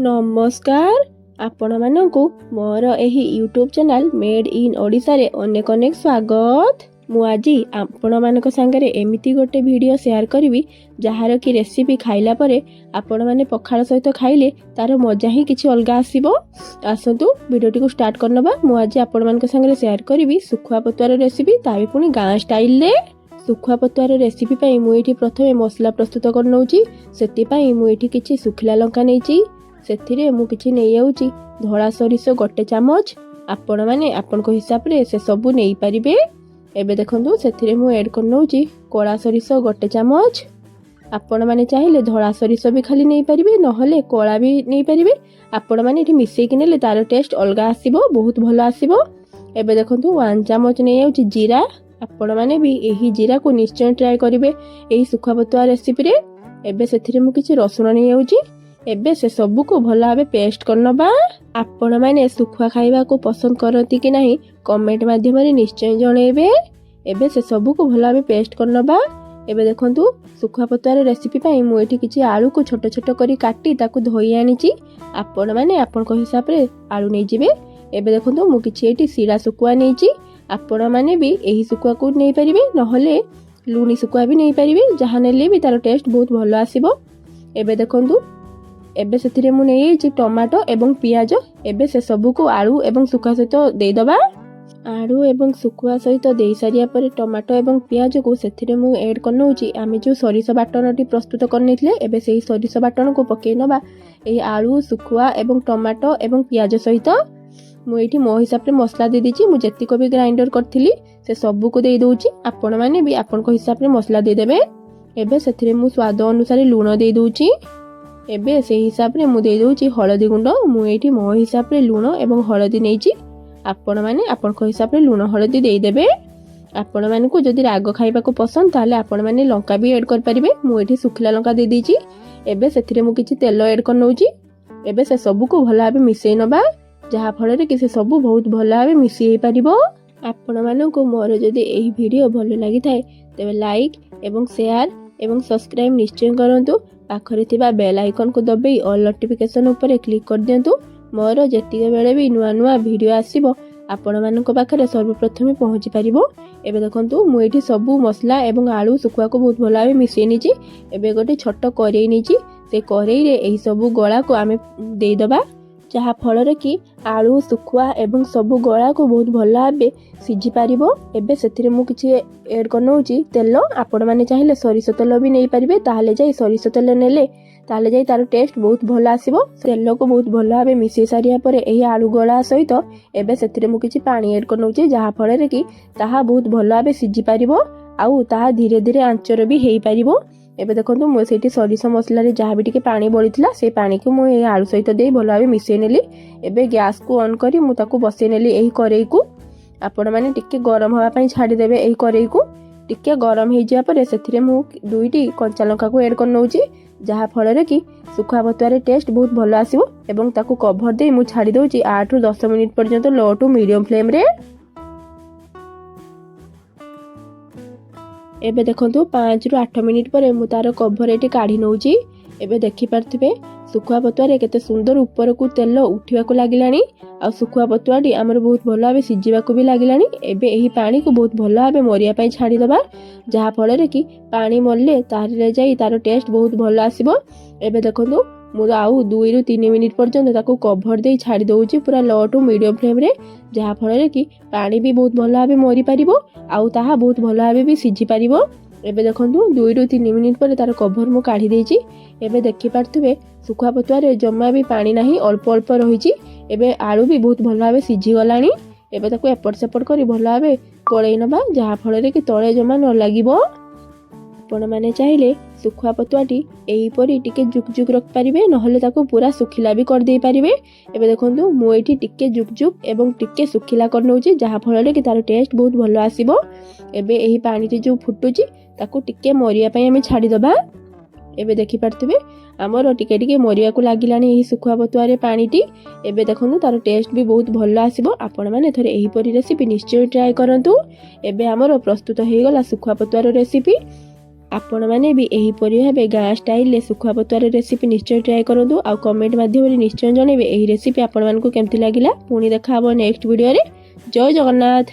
नमस्कार आपण मानकु मोर एही YouTube channel made in Odisha रे अनेक अनेक स्वागत। मु आजी आपण मानक संगे एमिति गोटे वीडियो शेयर करी जहार की रेसिपी खाइला परे आपण माने पखाल सहित खाइले तार मजा ही किछि अलगा आसीबो। आसंतु वीडियोटी को स्टार्ट करनबा। मु आजी आपण मानक संगे शेयर करी सुखुआ पतुआर रेसिपी ताबे पुनी गाँ स्टाइल रे। सुखुआ पतुआर रेसिपी पई मु एठी प्रथमे मसला प्रस्तुत करनौची। सेति पई मु एठी किछि सुखिला लंका नेची। सेथिरे मु किछि नै आउची धळा सरिष गोटे चामच। आपण माने आपण को हिसाब रे से सबु नै परिबे। एबे देखंतु सेथिरे मु ऐड करनौची कोळा सरिष गोटे चामच। आपण माने चाहिले धळा सरिष भी खाली नै परिबे नहले कोळा भी नै परिबे। आपण माने एठी मिसै कि नेले तार टेस्ट अलगा आसीबो, बहुत भलो आसीबो। एबे देखंतु 1 चामच नै आउची जीरा। आपण माने भी एही जीरा को निश्चय ट्राई करिवे एही सुखुआ पतुआ रेसिपी रे। एबे सेथिरे मु किछि रसुण नै आउची। एबे से सबु को भलो भाबे पेस्ट करनबा। आपण माने सुखुआ खाइबा को पसंद करती कि नहीं कमेंट माध्यम रे निश्चय जणेबे। एबे से सबु को भलो भाबे पेस्ट करनबा। एबे देखंतु सुखुआ पतुआर रेसिपी पई मु एठी किछि आलू को छोट छोट करी काटी ताकू धोई आनिची। आपण माने आपण को हिसाब रे आलू नै जिवे। एबे देखंतु मु किछि एठी सीरा सुखुआ नैची। आपण माने भी एही सुखुआ को नै परिबे नहले लुणी सुखुआ भी नै परिबे। जहा नेले भी तार टेस्ट बहुत भलो आसीबो। एबे देखंतु एबे सेथिरे मु नेइछि टमाटो एवं पियाज। एबे से सबु को आलू एवं सुखुआ सहित देई दबा। आलू एवं सुखुआ सहित देई सारिया पर टमाटो एवं पियाज को सेथिरे मु ऐड करनौछि आमे जो सरिष बाटनटी प्रस्तुत करनेथिले। एबे सेही सरिष बाटन को पकेइ नबा एही आलू सुखुआ एवं टमाटो एवं पियाज सहित। मु एठी मो हिसाब रे मसला दे दिछि। मु जति को भी ग्राइंडर करथिली से सबु को देई दोछि। आपण माने भी आपण को हिसाब रे मसला दे देबे। एबे सेथिरे मु स्वाद अनुसार लूण देई दोछि। एबे से हिसाब रे मु देई दोछि हळदी गुंड। मु एठी मो हिसाब रे लूण एवं हळदी नेछि। आपण माने आपण को हिसाब रे लूण हळदी देई देबे। आपण माने को जदि राग खाइबा को पसंद ताले आपण माने लंका भी ऐड कर परिबे। मु एठी सुखिला लंका दे दिछि। एबे सेथिरे मु किछि तेल ऐड करनौछि। एबे से सबु को भलो भाबे मिसै नबा जहा फल रे कि से सबु बहुत भलो भाबे मिसि हे परिबो। आपण माने को मोर जदि एही वीडियो भलो लागि थाए तेबे लाइक एवं शेयर एवं सब्सक्राइब निश्चय करंतु। पाखरे थिबा बेल आइकन को दबाई ऑल नोटिफिकेशन ऊपर क्लिक कर दियंतु। मोर जेतिके बेले भी नुआ नुआ वीडियो आसीबो आपण मानक पाखरे सर्वप्रथमे पहुंची परिबो। एबे देखंतु मु एठी सबु मसला एवं आलू सुखुआ को बहुत भलो भाबे मिसै निची। एबे गोटे छोट करेई निची। से करेई रे एही सबु गळा को आमे देई दबा जहा फल रे कि आलू सुखुआ एवं सबु गळा को बहुत भलो भाबे सिझी पारिबो। एबे सेथिरे मु किछि ऐड करनौछि तेल। आपण माने चाहिले सरिष तेल भी नै परिबे ताहाले जाई सरिष तेल नेले ताहाले जाई तार टेस्ट बहुत भलो आसीबो। तेल को बहुत भलो भाबे मिसै सारिया परे एही आलू गळा सहित एबे सेथिरे मु किछि पानी ऐड करनौछि जहा फल रे कि ताहा बहुत भलो भाबे सिझी पारिबो आउ ताहा धीरे धीरे आंचर भी हेई पारिबो। एबे देखंतु मु सेठी सरिष मसला रे जहा भी टिके पानी बळिथिला से पानी को मु ए आलू सहित देई भलो भाबे मिसै नेली। एबे गैस को ऑन करी मु ताकू बसै नेली एही करेई को। आपण माने टिके गरम हवा पई छाडी देबे एही करेई को। टिके गरम हे जिया परे सेथिरे मु दुईटी कंचा लंका को ऐड करनौछि जहा फल रे कि सुखुआ पतुआर टेस्ट बहुत भलो आसीबो। एवं ताकू कवर देई मु छाडी दोछि 8 रु 10 मिनिट पर्यंत लो टू मीडियम फ्लेम रे। एबे देखंतु 5 रु 8 मिनिट परे मु तार कवर एटी काढी नौछि। एबे देखि पारथिबे सुखुआ पतुआरे केते सुंदर ऊपर को तेल उठिवा को लागिलानी आ सुखुआ पतुआटी हमर बहुत भलो भाबे सिझिबा को भी लागिलानी। एबे एही पानी को बहुत भलो भाबे मरिया पई छाडी दबा जहा फल रे कि पानी मरले तारे जाई तार टेस्ट बहुत भलो आसीबो। एबे देखंतु मु आउ 2 रु 3 मिनिट पर्यंत ताको कवर देई छाडी दोउची पूरा लो टू मीडियम फ्लेम रे जहा फल रे कि पानी भी बहुत भलो भाबे मरि परिबो आउ ताहा बहुत भलो भाबे भी सिझी परिबो। एबे देखंतु 2 रु 3 मिनिट पर तार कवर मु काढी देइची। एबे देखि पारथुबे सुखुआ पतुआरे जम्मा भी पानी नाही अल्प अल्प रहिची। एबे आलू भी बहुत भलो भाबे सिझी गलानी। एबे ताको एपट सेपट करी भलो भाबे कोळेई नबा जहा फल रे कि तळे जम्मा न लागिबो। आपण माने चाहिले सुखुआ पतुआटी एही परी टिके जुक जुक रख परिबे नहले ताको पूरा सुखिला भी कर देई परिबे। एबे देखंतु मु एठी टिके जुक जुक एवं टिके सुखिला करनौछि जहा फल रे कि तार टेस्ट बहुत भलो आसीबो। एबे एही पानी रे जो फुटुची ताको टिके मरिया पई हमें छाडी दबा। एबे देखि पारथिबे हमर टिके टिके मरिया को लागिलानी एही सुखुआ पतुआरे पानीटी। एबे देखंतु तार टेस्ट भी बहुत भलो आसीबो। आपण माने थरे एही परी रेसिपी निश्चय ट्राई करंतु। एबे हमर प्रस्तुत हे गला सुखुआ पतुआर रेसिपी। ଆପଣମାନେ ବି ଏହିପରି ଭାବେ ଗାଁ ଷ୍ଟାଇଲରେ ଶୁଖୁଆ ପତୁଆର ରେସିପି ନିଶ୍ଚୟ ଟ୍ରାଏ କରନ୍ତୁ ଆଉ କମେଣ୍ଟ ମାଧ୍ୟମରେ ନିଶ୍ଚୟ ଜଣାଇବେ ଏହି ରେସିପି ଆପଣମାନଙ୍କୁ କେମିତି ଲାଗିଲା। ପୁଣି ଦେଖା ହେବ ନେକ୍ସଟ ଭିଡ଼ିଓରେ। ଜୟ ଜଗନ୍ନାଥ।